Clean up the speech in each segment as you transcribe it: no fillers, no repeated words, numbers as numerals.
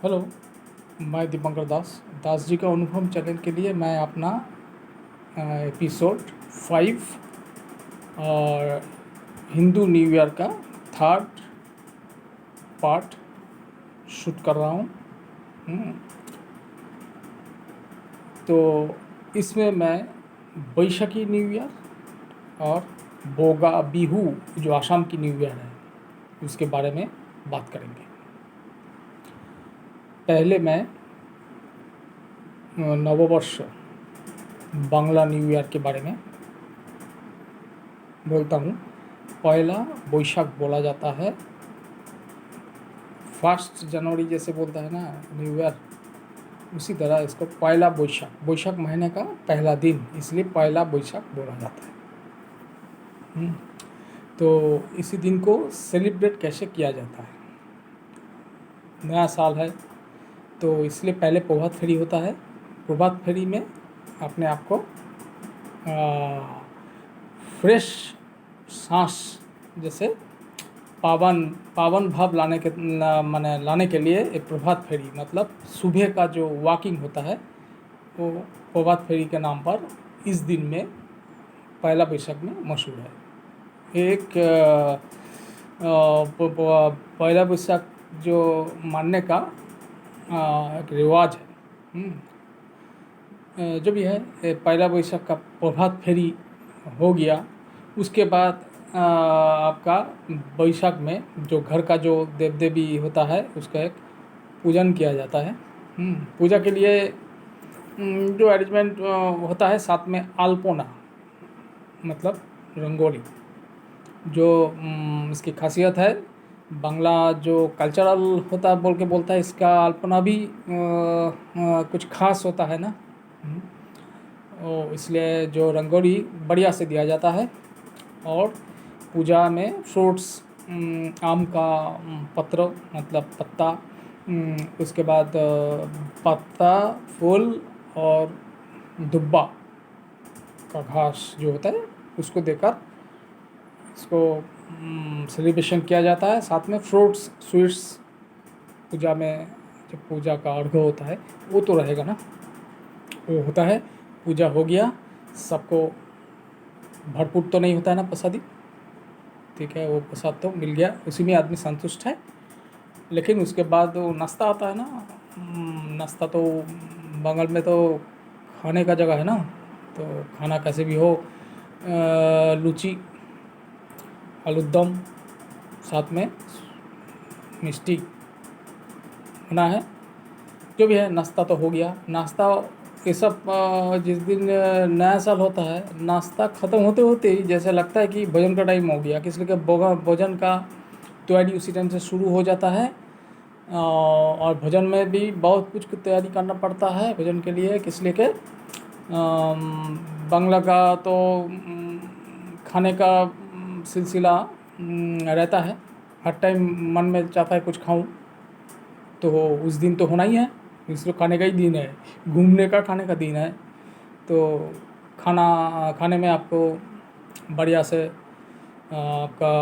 Hello, मैं दीपंकर दास जी का अनुभव चैनल के लिए मैं अपना एपिसोड 5 और हिंदू न्यू ईयर का थर्ड पार्ट शूट कर रहा हूँ। हम्म, तो इसमें मैं बैशाखी न्यू ईयर और बोगा बिहू जो आसाम की न्यू ईयर है उसके बारे में बात करेंगे। पहले मैं नववर्ष बांग्ला न्यू ईयर के बारे में बोलता हूँ। पहला बैशाख बोला जाता है। 1 जनवरी जैसे बोलता है ना न्यू ईयर, उसी तरह इसको पहला बैशाख महीने का पहला दिन, इसलिए पहला बैशाख बोला जाता है। तो इसी दिन को सेलिब्रेट कैसे किया जाता है? नया साल है तो इसलिए पहले प्रभात फेरी होता है। प्रभात फेरी में अपने आप को फ्रेश सांस जैसे पावन भाव लाने के लिए एक प्रभात फेरी मतलब सुबह का जो वॉकिंग होता है वो प्रभात फेरी के नाम पर इस दिन में पहला बैशाख में मशहूर है। एक पहला बैशाख जो मानने का एक रिवाज है। जो भी है पहला बैशाख का प्रभात फेरी हो गया, उसके बाद आपका बैशाख में जो घर का जो देव देवी होता है उसका एक पूजन किया जाता है। पूजा के लिए जो अरेंजमेंट होता है, साथ में अल्पोना मतलब रंगोली, जो इसकी खासियत है। बांग्ला जो कल्चरल होता है बोलता है, इसका अल्पना भी कुछ खास होता है ना। और इसलिए जो रंगोली बढ़िया से दिया जाता है। और पूजा में फ्रूट्स, आम का पत्र मतलब पत्ता, उसके बाद पत्ता, फूल और दुब्बा का घास जो होता है उसको देकर इसको सेलिब्रेशन किया जाता है। साथ में फ्रूट्स, स्वीट्स पूजा में जब पूजा का अर्घ होता है वो तो रहेगा ना, वो होता है। पूजा हो गया, सबको भरपूर तो नहीं होता है ना प्रसादी, ठीक है, वो प्रसाद तो मिल गया, उसी में आदमी संतुष्ट है। लेकिन उसके बाद वो नाश्ता आता है ना। नाश्ता तो बंगाल में तो खाने का जगह है ना, तो खाना कैसे भी हो, लुची, आलूदम, साथ में मिष्टी बना है। जो भी है नाश्ता तो हो गया। नाश्ता ये सब जिस दिन नया साल होता है, नाश्ता ख़त्म होते होते ही जैसे लगता है कि भोजन का टाइम हो गया, किस लिए भोजन का तैयारी उसी टाइम से शुरू हो जाता है। और भोजन में भी बहुत कुछ की तैयारी करना पड़ता है भोजन के लिए, किस लिए के बांग्ला का तो खाने का सिलसिला रहता है। हर टाइम मन में चाहता है कुछ खाऊं, तो उस दिन तो होना ही है, इसलिए खाने का ही दिन है, घूमने का खाने का दिन है। तो खाने में आपको बढ़िया से आपका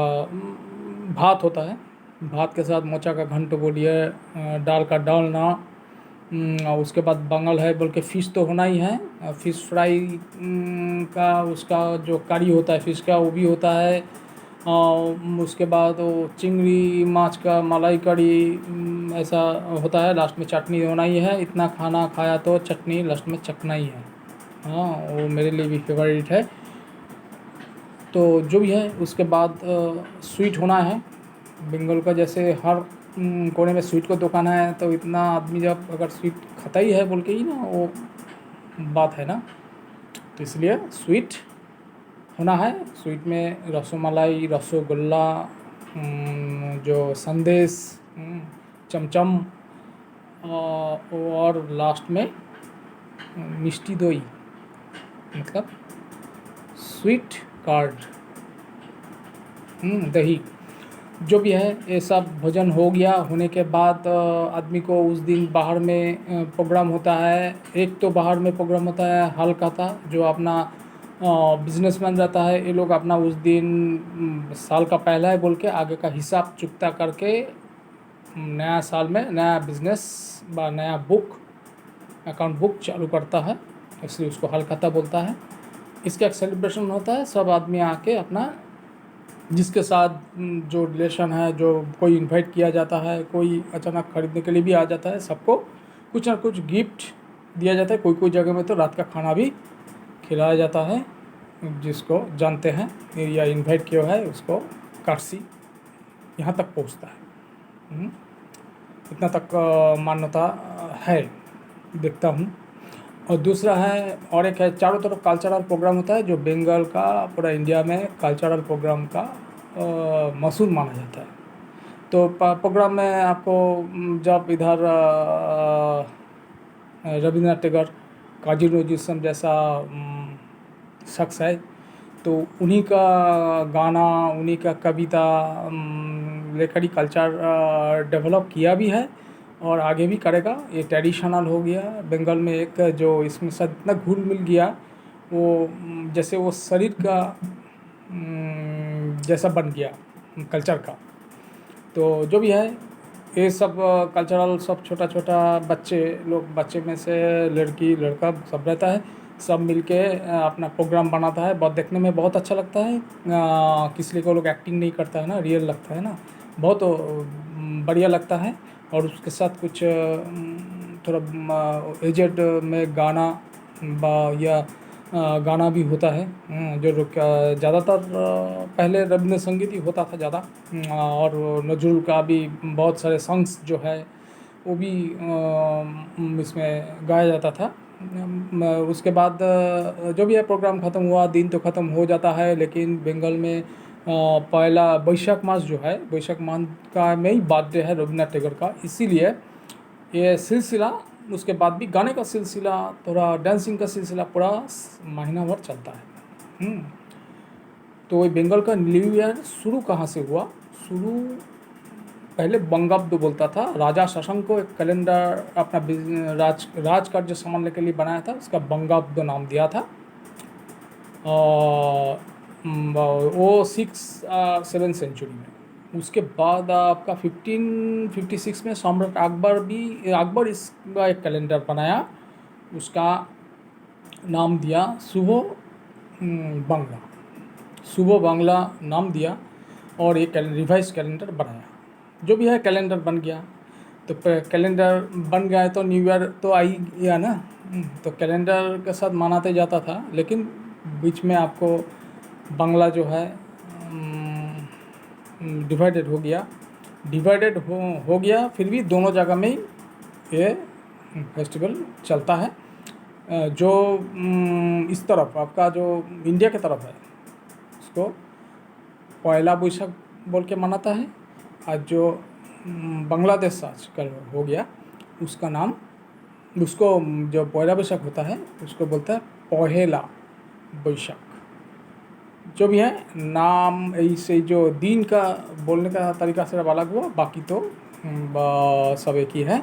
भात होता है। भात के साथ मोचा का घंट बोलिए, दाल का डालना, और उसके बाद बंगाल है बोल के फ़िश तो होना ही है। फ़िश फ्राई का उसका जो करी होता है फ़िश का वो भी होता है। उसके बाद वो चिंगड़ी माछ का मलाई कड़ी ऐसा होता है। लास्ट में चटनी होना ही है। इतना खाना खाया तो चटनी लास्ट में चखना ही है। हाँ, वो मेरे लिए भी फेवरेट है। तो जो भी है उसके बाद स्वीट होना है। बंगाल का जैसे हर कोने में स्वीट का दुकान है, तो इतना आदमी जब अगर स्वीट खाता ही है बोल के ही ना वो बात है ना, तो इसलिए स्वीट होना है। स्वीट में रसमलाई, रसगुल्ला, जो संदेश, चमचम, और लास्ट में मिष्टी दोई मतलब स्वीट कार्ड, दही। जो भी है ये सब भोजन हो गया। होने के बाद आदमी को उस दिन बाहर में प्रोग्राम होता है। एक तो बाहर में प्रोग्राम होता है हल्का था, जो अपना बिजनेसमैन रहता है, ये लोग अपना उस दिन साल का पहला है बोल के आगे का हिसाब चुकता करके नया साल में नया बिजनेस व नया अकाउंट बुक चालू करता है, इसलिए उसको हलखता बोलता है। इसका एक सेलिब्रेशन होता है, सब आदमी आके अपना जिसके साथ जो रिलेशन है, जो कोई इनवाइट किया जाता है, कोई अचानक खरीदने के लिए भी आ जाता है, सबको कुछ ना कुछ गिफ्ट दिया जाता है। कोई कोई जगह में तो रात का खाना भी खिलाया जाता है, जिसको जानते हैं या इनवाइट किया है उसको काटसी यहाँ तक पहुँचता है। इतना तक मान्यता है, देखता हूँ। और दूसरा है, और एक है, चारों तरफ कल्चरल प्रोग्राम होता है, जो बंगाल का पूरा इंडिया में कल्चरल प्रोग्राम का मशहूर माना जाता है। तो प्रोग्राम में आपको जब इधर रविंद्रनाथ टैगोर, काजी नजरुल इस्लाम जैसा शख्स है, तो उन्हीं का गाना, उन्हीं का कविता लेकर ही कल्चर डेवलप किया भी है और आगे भी करेगा। ये ट्रेडिशनल हो गया बंगाल में, एक जो इसमें साथ इतना घुल मिल गया, वो जैसे वो शरीर का जैसा बन गया कल्चर का। तो जो भी है, ये सब कल्चरल सब छोटा छोटा बच्चे में से लड़की लड़का सब रहता है, सब मिलके अपना प्रोग्राम बनाता है। बहुत देखने में बहुत अच्छा लगता है। किसी को लोग एक्टिंग नहीं करता है ना, रियल लगता है ना, बहुत बढ़िया लगता है। और उसके साथ कुछ थोड़ा एजेड में गाना या गाना भी होता है, जो ज़्यादातर पहले रविंद्र संगीत ही होता था ज़्यादा, और नजरुल का भी बहुत सारे सॉन्ग्स जो है वो भी इसमें गाया जाता था। उसके बाद जो भी है प्रोग्राम ख़त्म हुआ, दिन तो ख़त्म हो जाता है, लेकिन बंगाल में पहला बैशाख मास जो है, बैशाख मास का में ही बर्थडे है रविंद्रनाथ टैगोर का, इसीलिए ये सिलसिला, उसके बाद भी गाने का सिलसिला, थोड़ा डांसिंग का सिलसिला पूरा महीना भर चलता है। तो ये बंगाल का न्यू ईयर शुरू कहाँ से हुआ? शुरू पहले बंगाब्द बोलता था, राजा शशांक को एक कैलेंडर अपना राज कार्य संभालने के लिए बनाया था, उसका बंगाब्द नाम दिया था। वो 6-7 सेंचुरी में। उसके बाद आपका 1556 में सम्राट अकबर इसका एक कैलेंडर बनाया, उसका नाम दिया शुभ बांग्ला नाम दिया, और एक रिवाइज कैलेंडर बनाया। जो भी है कैलेंडर बन गया। तो कैलेंडर बन गया है तो न्यू ईयर तो आ ही गया ना। तो कैलेंडर के साथ मनाते जाता था, लेकिन बीच में आपको बांग्ला जो है डिवाइडेड हो गया। फिर भी दोनों जगह में ही ये फेस्टिवल चलता है। जो इस तरफ आपका जो इंडिया की तरफ है, उसको पहला बैसाख बोल के मनाता है। आज जो बांग्लादेश आजकल हो गया, उसका नाम, उसको जो पहला बैसाख होता है उसको बोलता है पहेला बैसाख। जो भी है नाम, ऐसे जो दिन का बोलने का तरीका सिर्फ अलग हुआ, बाकी तो सब एक ही है।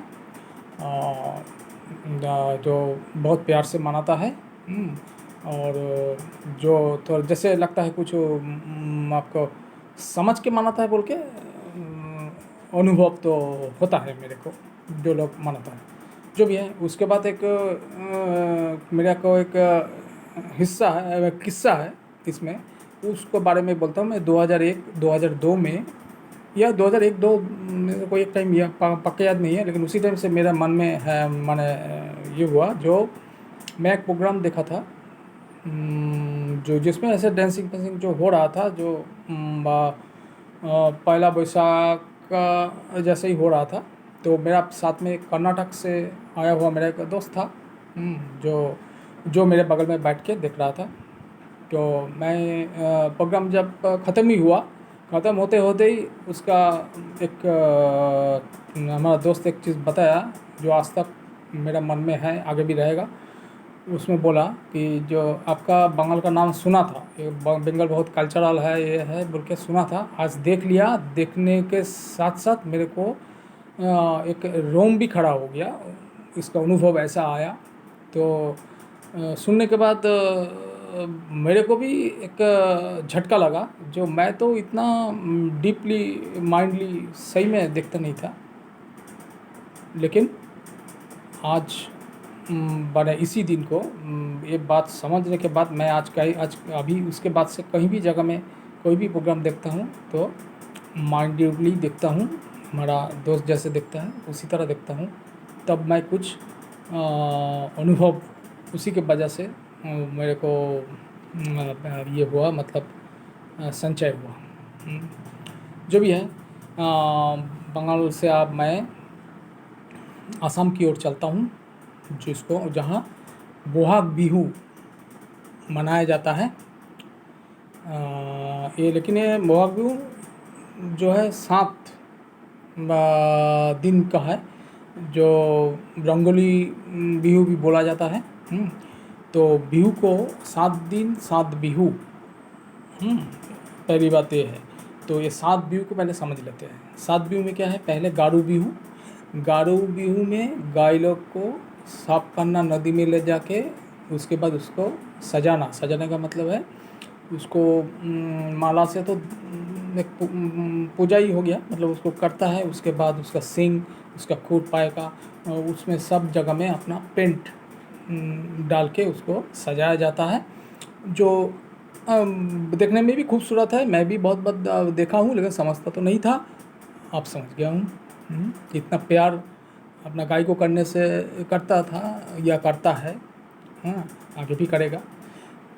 जो बहुत प्यार से मनाता है। और जो तो जैसे लगता है कुछ आपको समझ के मनाता है बोल के अनुभव तो होता है मेरे को, जो लोग मनाता है। जो भी है, उसके बाद एक मेरा को एक किस्सा है इसमें, उसको बारे में बोलता हूँ मैं। 2001-2002 में या 2001-2 कोई एक टाइम, यह पक्का याद नहीं है, लेकिन उसी टाइम से मेरा मन में है, मैंने ये हुआ, जो मैं एक प्रोग्राम देखा था जो जिसमें ऐसे डांसिंग जो हो रहा था, जो पहला बैसाख का जैसे ही हो रहा था। तो मेरा साथ में कर्नाटक से आया हुआ मेरा एक दोस्त था, जो मेरे बगल में बैठ के देख रहा था। तो मैं प्रोग्राम जब ख़त्म ही हुआ, ख़त्म होते होते ही उसका एक हमारा दोस्त एक चीज़ बताया, जो आज तक मेरा मन में है, आगे भी रहेगा। उसमें बोला कि जो आपका बंगाल का नाम सुना था, ये बंगाल बहुत कल्चरल है, ये है बोल के सुना था, आज देख लिया। देखने के साथ साथ मेरे को एक रोम भी खड़ा हो गया, इसका अनुभव ऐसा आया। तो सुनने के बाद मेरे को भी एक झटका लगा, जो मैं तो इतना डीपली माइंडली सही में देखता नहीं था। लेकिन आज बने इसी दिन को ये बात समझने के बाद मैं आज अभी उसके बाद से कहीं भी जगह में कोई भी प्रोग्राम देखता हूँ तो माइंडली देखता हूँ, हमारा दोस्त जैसे देखता है उसी तरह देखता हूँ। तब मैं कुछ अनुभव उसी के वजह से मेरे को ये हुआ, मतलब संचय हुआ। जो भी है, बंगाल से अब मैं असम की ओर चलता हूँ, जहाँ बोहाग बिहू मनाया जाता है। लेकिन ये बोहाग बिहू जो है 7 दिन का है, जो रंगोली बिहू भी बोला जाता है। तो बिहू को 7 दिन 7 बिहू, पहली बात ये है। तो ये 7 बिहू को पहले समझ लेते हैं। 7 बिहू में क्या है? पहले गारू बिहू। गारू बिहू में गाय लोग को साफ करना, नदी में ले जाके उसके बाद उसको सजाना। सजाने का मतलब है उसको माला से तो एक पूजा ही हो गया, मतलब उसको करता है। उसके बाद उसका सींग, उसका खूर पाए का, उसमें सब जगह में अपना पेंट डाल के उसको सजाया जाता है, जो देखने में भी खूबसूरत है। मैं भी बहुत बहुत देखा हूँ, लेकिन समझता तो नहीं था, अब समझ गया हूँ। इतना प्यार अपना गाय को करने से करता था या करता है, हाँ, आगे भी करेगा।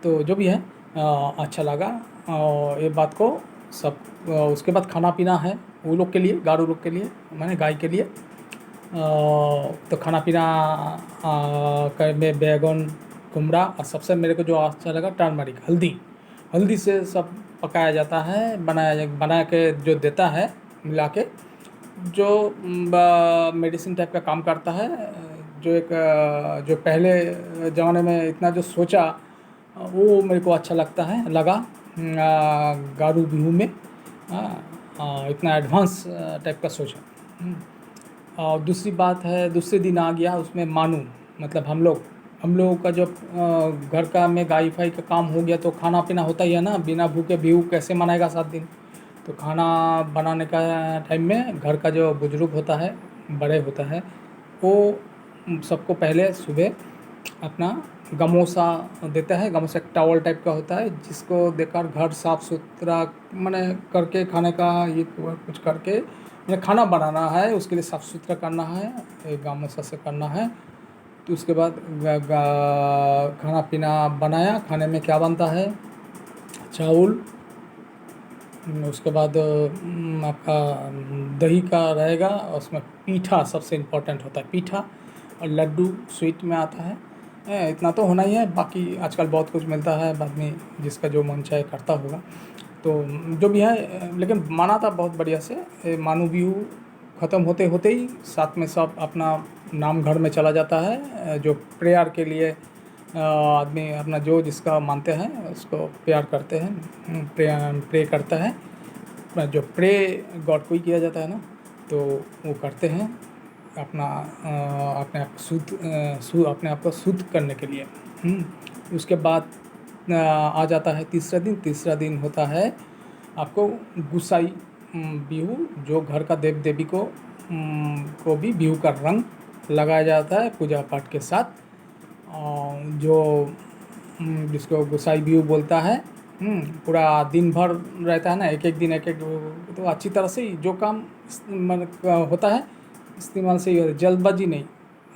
तो जो भी है, अच्छा लगा और ये बात को सब। उसके बाद खाना पीना है वो लोग के लिए, गारू लोग के लिए, माने गाय के लिए। तो खाना पीना में बैगन, कुमड़ा, और सबसे मेरे को जो अच्छा लगा टर्मरिक, हल्दी से सब पकाया जाता है, बना के जो देता है मिला के, जो मेडिसिन टाइप का काम करता है। जो पहले ज़माने में इतना जो सोचा वो मेरे को अच्छा लगा गारू बिहू में, इतना एडवांस टाइप का सोचा। और दूसरी बात है, दूसरे दिन आ गया उसमें मानू, मतलब हम लोगों का जब घर का में गाई फाई का काम हो गया तो खाना पीना होता ही है ना। बिना भूखे बिहू कैसे मनाएगा 7 दिन? तो खाना बनाने का टाइम में घर का जो बुजुर्ग होता है, बड़े होता है, वो सबको पहले सुबह अपना गमोसा देता है। गमोसा एक टॉवल टाइप का होता है, जिसको देकर घर साफ़ सुथरा मैंने करके खाने का ये कुछ करके मैंने खाना बनाना है, उसके लिए साफ़ सुथरा करना है, एक गमोसा से करना है। तो उसके बाद खाना पीना बनाया। खाने में क्या बनता है? चावल, उसके बाद आपका दही का रहेगा, उसमें पीठा सबसे इम्पोर्टेंट होता है, पीठा और लड्डू स्वीट में आता है। इतना तो होना ही है, बाकी आजकल बहुत कुछ मिलता है, बाद में जिसका जो मन चाहे करता होगा। तो जो भी है, लेकिन माना था बहुत बढ़िया से। मानू बिहू ख़त्म होते होते ही साथ में सब अपना नाम घर में चला जाता है, जो प्रेयर के लिए आदमी अपना जो जिसका मानते हैं उसको प्यार करते हैं, प्रे करता है। जो प्रे गॉड को ही किया जाता है ना, तो वो करते हैं अपना अपने आप अपने आप को शुद्ध करने के लिए। उसके बाद आ जाता है तीसरा दिन होता है आपको गुसाई बिहू, जो घर का देव देवी को भी बिहू का रंग लगाया जाता है पूजा पाठ के साथ। जो जिसको गुसाई बिहू बोलता है, पूरा दिन भर रहता है ना, एक एक तो अच्छी तरह से जो काम होता है इस्तेमाल से ही होता है, जल्दबाजी नहीं,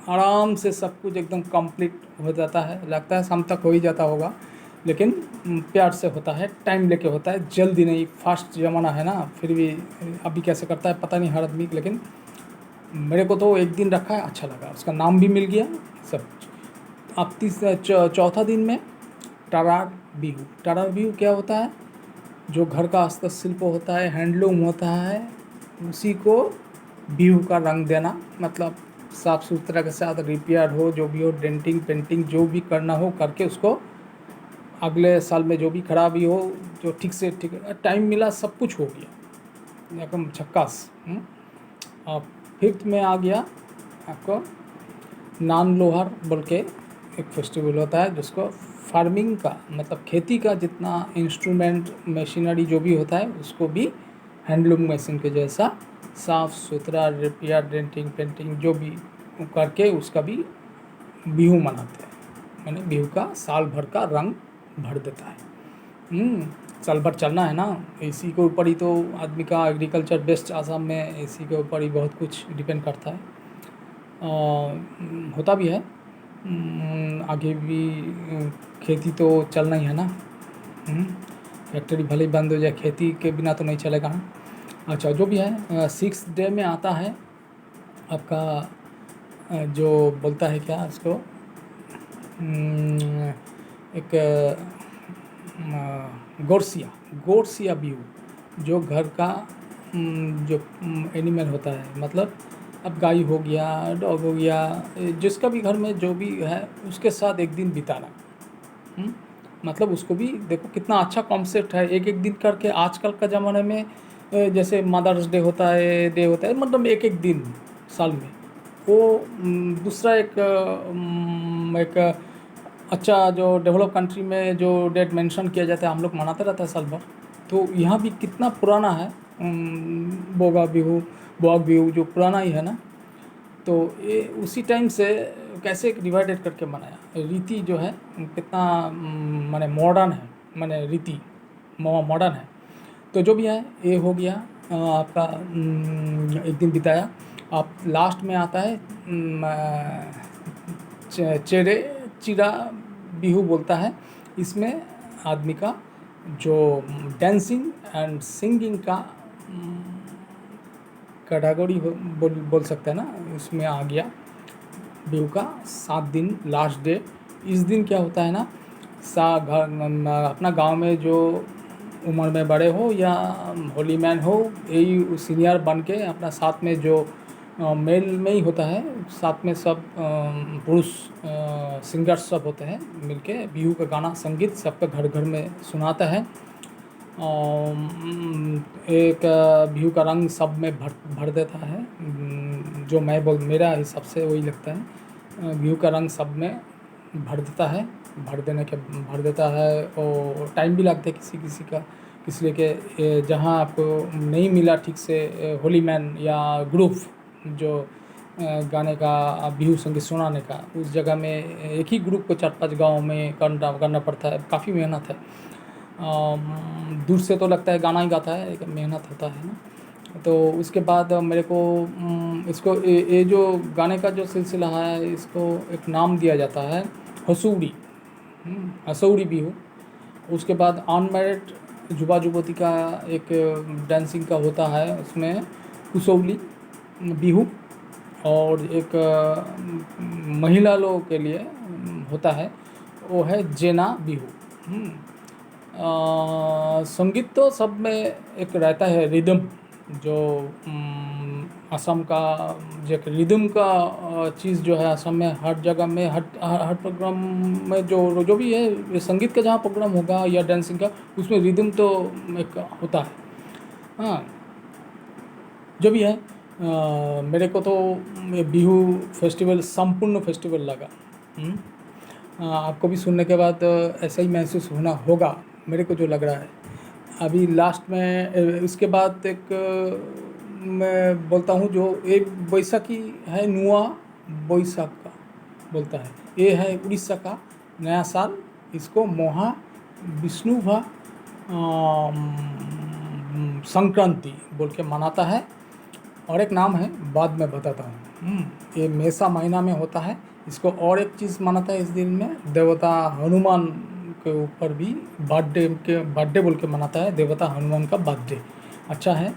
आराम से सब कुछ एकदम कंप्लीट हो जाता है। लगता है शाम तक हो ही जाता होगा, लेकिन प्यार से होता है, टाइम लेके होता है, जल्दी नहीं। फास्ट ज़माना है ना, फिर भी अभी कैसे करता है पता नहीं हर आदमी, लेकिन मेरे को तो एक दिन रखा है, अच्छा लगा, उसका नाम भी मिल गया सब। अब चौथा दिन में टरार बिहू क्या होता है? जो घर का हस्तशिल्प होता है, हैंडलूम होता है, उसी को बिहू का रंग देना, मतलब साफ़ सुथरा के साथ रिपेयर हो, जो भी हो, डेंटिंग पेंटिंग जो भी करना हो करके उसको अगले साल में जो भी खराबी हो, जो ठीक टाइम मिला सब कुछ हो गया एकदम झक्कास। और फिफ्थ में आ गया आपको नान लोहार बोल के एक फेस्टिवल होता है, जिसको फार्मिंग का मतलब खेती का जितना इंस्ट्रूमेंट मशीनरी जो भी होता है उसको भी हैंडलूम मशीन के जैसा साफ़ सुथरा रिपेयर डेंटिंग पेंटिंग जो भी करके उसका भी बिहू मनाते हैं। मैंने बिहू का साल भर का रंग भर देता है। साल भर चलना है ना, इसी के ऊपर ही तो आदमी का एग्रीकल्चर बेस्ड आसाम में इसी के ऊपर ही बहुत कुछ डिपेंड करता है। होता भी है। आगे भी खेती तो चलना ही है ना। फैक्ट्री भले ही बंद हो जाए, खेती के बिना तो नहीं चलेगा ना। अच्छा, जो भी है 6th डे में आता है आपका जो बोलता है क्या उसको, एक गोरसिया बिहू, जो घर का जो एनिमल होता है, मतलब अब गाय हो गया, डॉग हो गया, जिसका भी घर में जो भी है उसके साथ एक दिन बिताना। मतलब उसको भी देखो कितना अच्छा कॉन्सेप्ट है, एक एक दिन करके। आजकल का ज़माने में जैसे मदर्स डे होता है, मतलब एक एक दिन साल में वो दूसरा एक अच्छा जो डेवलप कंट्री में जो डेट मेंशन किया जाता है, हम लोग मनाते रहता है साल भर। तो यहाँ भी कितना पुराना है बोआग बिहू जो पुराना ही है ना। तो ये उसी टाइम से कैसे डिवाइडेड करके मनाया, रीति जो है कितना माने मॉडर्न है, माने रीति मॉडर्न है। तो जो भी है ये हो गया आपका एक दिन बिताया। आप लास्ट में आता है चेरे चिरा बिहू बोलता है। इसमें आदमी का जो डांसिंग एंड सिंगिंग का कैटेगरी बोल सकते हैं ना, उसमें आ गया बिहू का 7 दिन लास्ट डे। इस दिन क्या होता है ना, अपना गांव में जो उम्र में बड़े हो या होली मैन हो, यही सीनियर बन के अपना साथ में जो मेल में ही होता है, साथ में सब पुरुष सिंगर्स सब होते हैं मिलके बिहू का गाना संगीत सबका घर घर में सुनाता है। एक बिहू का रंग सब में भर देता है। जो मेरा हिसाब से वही लगता है, बिहू का रंग सब में भर देता है। और टाइम भी लगता है किसी किसी का, इसलिए कि जहाँ आपको नहीं मिला ठीक से होली मैन या ग्रुप जो गाने का बिहू संगीत सुनाने का, उस जगह में एक ही ग्रुप को 4-5 गाँव में करना पड़ता है। काफ़ी मेहनत है। दूर से तो लगता है गाना ही गाता है, एक मेहनत होता है ना। तो उसके बाद मेरे को इसको ये जो गाने का जो सिलसिला है, इसको एक नाम दिया जाता है हसूड़ी, हसौड़ी बिहू। उसके बाद अनमैरिड युवा युवती का एक डांसिंग का होता है, उसमें कुसौली बिहू। और एक महिला लोगों के लिए होता है, वो है जेना बिहू। संगीत तो सब में एक रहता है रिदम, जो असम का जो एक रिदम का चीज़ जो है असम में हर जगह में हर प्रोग्राम में जो भी है, ये संगीत का जहाँ प्रोग्राम होगा या डांसिंग का, उसमें रिदम तो एक होता है। हाँ, जो भी है मेरे को तो ये बिहू फेस्टिवल संपूर्ण फेस्टिवल लगा। आपको भी सुनने के बाद ऐसा ही महसूस होना होगा, मेरे को जो लग रहा है। अभी लास्ट में इसके बाद एक मैं बोलता हूँ, जो एक बैसाखी है, नुआ बैसाख का बोलता है, ये है उड़ीसा का नया साल। इसको मोहा विष्णुभा संक्रांति बोल के मनाता है। और एक नाम है, बाद में बताता हूँ। ये मेषा महीना में होता है। इसको और एक चीज़ मनाता है इस दिन में, देवता हनुमान के ऊपर भी बर्थडे बोल के मनाता है, देवता हनुमान का बर्थडे। अच्छा है।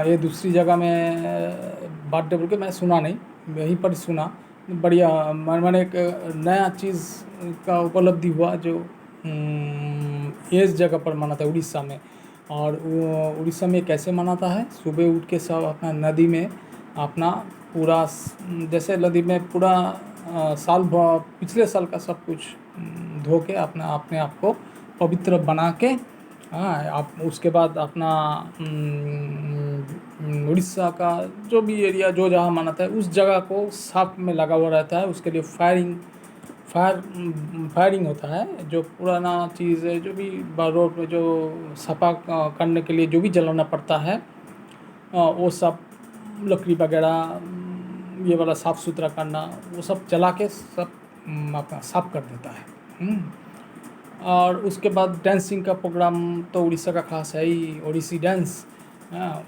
ये दूसरी जगह में बर्थडे बोल के मैं सुना नहीं, यहीं पर सुना। बढ़िया, मैंने एक नया चीज़ का उपलब्धि हुआ जो इस जगह पर मनाता है उड़ीसा में। और उड़ीसा में कैसे मनाता है, सुबह उठ के सब अपना नदी में अपना पूरा, जैसे नदी में पूरा साल पिछले साल का सब कुछ धो के अपने आप को पवित्र बना के, आप उसके बाद अपना उड़ीसा का जो भी एरिया जो जहाँ मनाता है उस जगह को साफ में लगा हुआ रहता है। उसके लिए फायरिंग होता है, जो पुराना चीज़ है, जो भी रोड में जो सफा करने के लिए जो भी जलाना पड़ता है, वो सब लकड़ी वगैरह ये वाला साफ़ सुथरा करना, वो सब चला के सब अपना साफ कर देता है। और उसके बाद डांसिंग का प्रोग्राम तो उड़ीसा का खास है ही, ओडिसी डांस।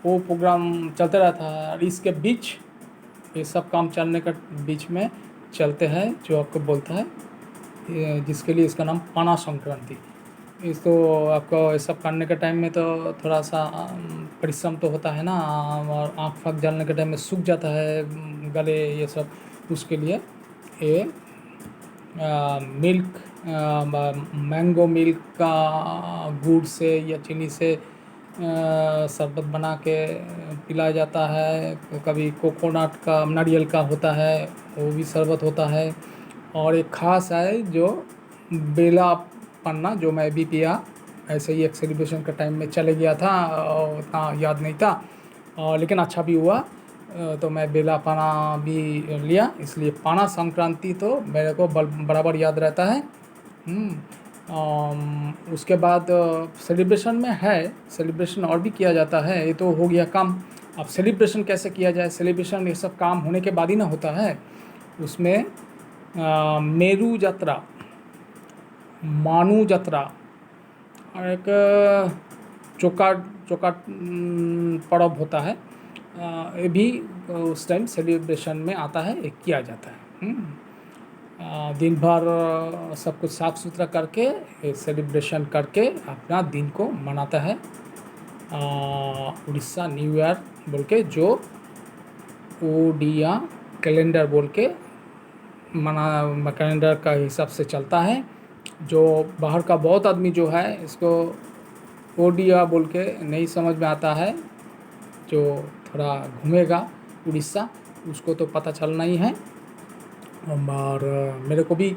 वो प्रोग्राम चलता रहता है। और इसके बीच ये सब काम चलने का बीच में चलते हैं जो आपको बोलता है जिसके लिए इसका नाम पाना संक्रांति। इस तो आपको ये सब करने के टाइम में तो थोड़ा सा परिश्रम तो होता है ना, और आँख फाँख जलने के टाइम में सूख जाता है गले ये सब। उसके लिए ये मिल्क मैंगो मिल्क का गुड़ से या चीनी से शरबत बना के पिलाया जाता है। कभी कोकोनट का, नारियल का होता है, वो भी शरबत होता है। और एक ख़ास है जो बेला पन्ना, जो मैं भी पिया। ऐसे ही एक सेलिब्रेशन का टाइम में चले गया था और उतना याद नहीं था, लेकिन अच्छा भी हुआ। तो मैं बेला पाना भी लिया, इसलिए पाना संक्रांति तो मेरे को बराबर याद रहता है। उसके बाद सेलिब्रेशन में है, सेलिब्रेशन और भी किया जाता है। ये तो हो गया काम। अब सेलिब्रेशन कैसे किया जाए? सेलिब्रेशन ये सब काम होने के बाद ही ना होता है। उसमें मेरू यात्रा, मानू यात्रा और एक चौकाट पर्व होता है। ये भी उस टाइम सेलिब्रेशन में आता है, ये किया जाता है। दिन भर सब कुछ साफ़ सुथरा करके सेलिब्रेशन करके अपना दिन को मनाता है। उड़ीसा न्यू ईयर बोल के, जो ओडिया कैलेंडर बोल के कैलेंडर का हिसाब से चलता है। जो बाहर का बहुत आदमी जो है इसको ओडिया बोल के नहीं समझ में आता है, जो थोड़ा घूमेगा उड़ीसा उसको तो पता चलना ही है। और मेरे को भी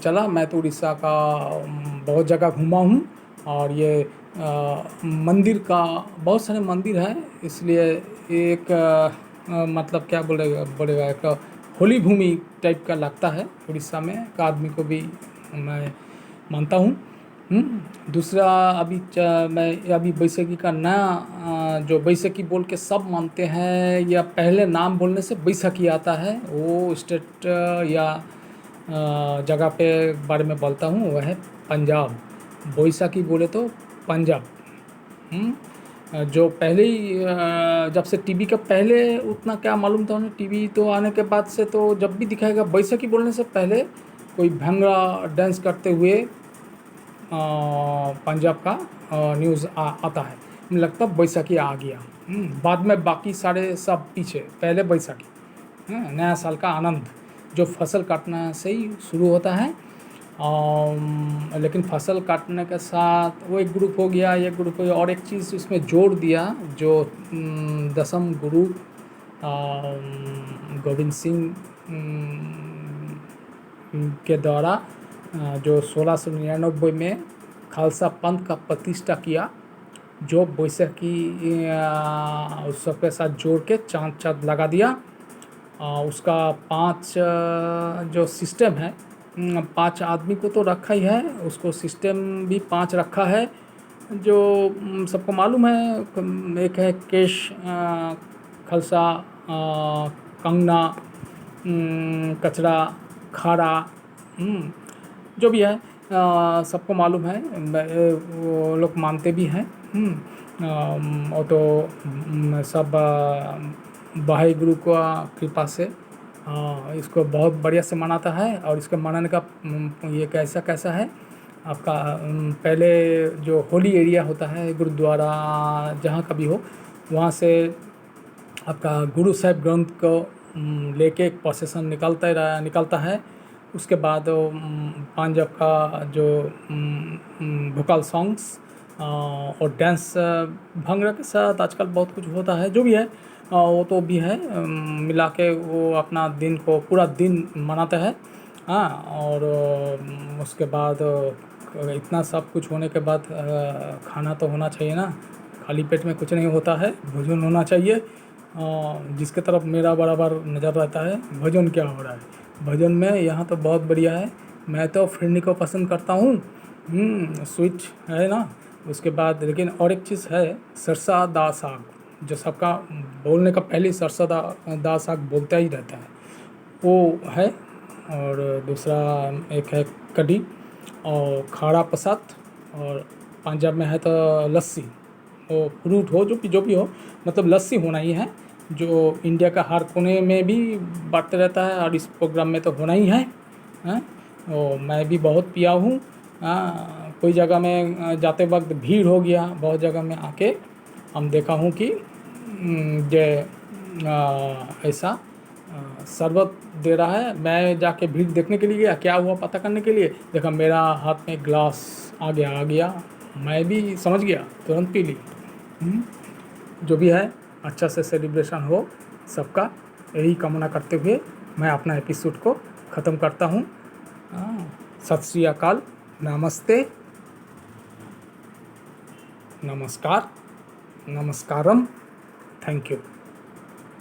चला, मैं तो उड़ीसा का बहुत जगह घूमा हूँ। और ये मंदिर का बहुत सारे मंदिर है, इसलिए एक मतलब क्या बोलेगा एक होली भूमि टाइप का लगता है उड़ीसा में का आदमी को भी, मैं मानता हूँ। दूसरा मैं अभी बैसाखी का नया जो बैसाखी बोल के सब मानते हैं, या पहले नाम बोलने से बैसाखी आता है, वो स्टेट या जगह पे बारे में बोलता हूँ, वह है पंजाब। बैसाखी बोले तो पंजाब। जो पहले ही जब से टीवी का पहले उतना क्या मालूम था उन्हें, टीवी तो आने के बाद से तो जब भी दिखाएगा बैसाखी बोलने से पहले कोई भंगड़ा डांस करते हुए पंजाब का न्यूज़ आता है। मुझे लगता है बैसाखी आ गया। बाद में बाकी सारे सब पीछे, पहले बैसाखी नया साल का आनंद जो फसल काटना से ही शुरू होता है। लेकिन फसल काटने के साथ वो एक ग्रुप हो गया, एक ग्रुप हो गया, और एक चीज़ उसमें जोड़ दिया जो दसम गुरु गोविंद सिंह के द्वारा जो 1699 में खालसा पंथ का प्रतिष्ठा किया, जो बैसाखी उत्सव के साथ जोड़ के चाँद लगा दिया। उसका 5 जो सिस्टम है, 5 आदमी को तो रखा ही है, उसको सिस्टम भी 5 रखा है जो सबको मालूम है। एक है केश, खलसा, कंगना, कचरा, खाड़ा, जो भी है सबको मालूम है, वो लोग मानते भी हैं। और तो सब भाई गुरु का कृपा से इसको बहुत बढ़िया से मनाता है। और इसके मनाने का ये कैसा है आपका, पहले जो होली एरिया होता है गुरुद्वारा जहाँ का भी हो, वहाँ से आपका गुरु साहिब ग्रंथ को लेके एक प्रोसेसन निकलता है। उसके बाद पंजाब का जो वोकल सॉन्ग्स और डांस भंगड़ा के साथ आजकल बहुत कुछ होता है, जो भी है वो तो भी है, मिला के वो अपना दिन को पूरा दिन मनाता है। और उसके बाद इतना सब कुछ होने के बाद खाना तो होना चाहिए ना, खाली पेट में कुछ नहीं होता है, भोजन होना चाहिए। जिसके तरफ मेरा बराबर नज़र रहता है, भोजन क्या हो रहा है। भोजन में यहाँ तो बहुत बढ़िया है, मैं तो फिरनी को पसंद करता हूँ। स्वीट है ना, उसके बाद लेकिन और एक चीज़ है, सरसा दा साग, जो सबका बोलने का पहले सरसा दा साग बोलता ही रहता है, वो है। और दूसरा एक है कढ़ी और खाड़ा प्रसाद, और पंजाब में है तो लस्सी, वो फ्रूट हो जो भी हो, मतलब लस्सी होना ही है, जो इंडिया का हर कोने में भी बांटते रहता है, और इस प्रोग्राम में तो होना ही है। हैं, और मैं भी बहुत पिया हूँ। कोई जगह में जाते वक्त भीड़ हो गया, बहुत जगह में आके हम देखा हूँ कि ऐसा शरबत दे रहा है। मैं जाके भीड़ देखने के लिए गया, क्या हुआ पता करने के लिए, देखा मेरा हाथ में ग्लास आ गया, मैं भी समझ गया, तुरंत पी ली। जो भी है, अच्छा से सेलिब्रेशन हो सबका, यही कामना करते हुए मैं अपना एपिसोड को ख़त्म करता हूँ। सत श्री अकाल, नमस्ते, नमस्कार, नमस्कारम, थैंक यू।